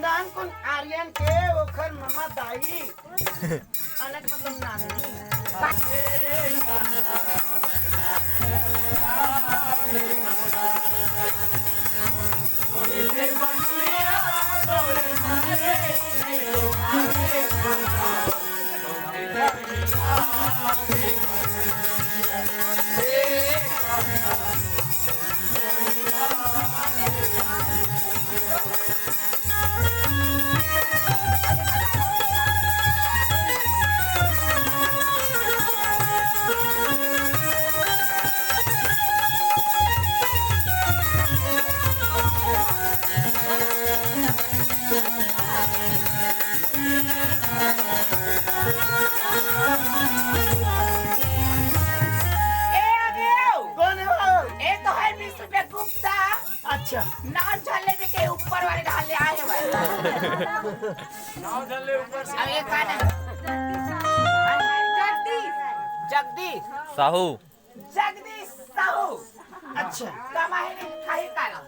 नानकुन आर्यन के ओखर ममा दाई अलग मतलब नानी अच्छा नाव झल्ले में के ऊपर वाले ढाले आए हुए नाव झल्ले ऊपर से अब ये कौन है जगदीश जगदीश साहू जगदीश साहू अच्छा कमाई ने खाई काला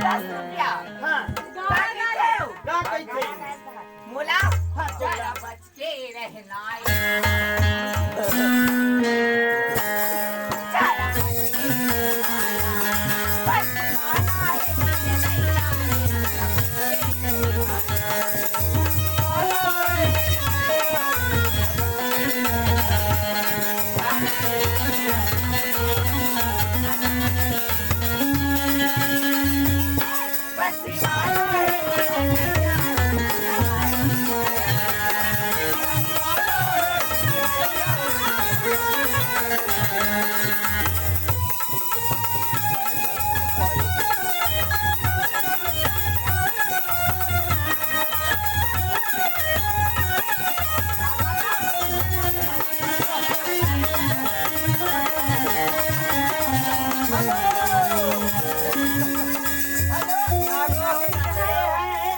10 रुपया हाँ गाना देव का कही थे मुला हाँ, जरा बच के रहना जरा बच के बस आना है मुझे नहीं बस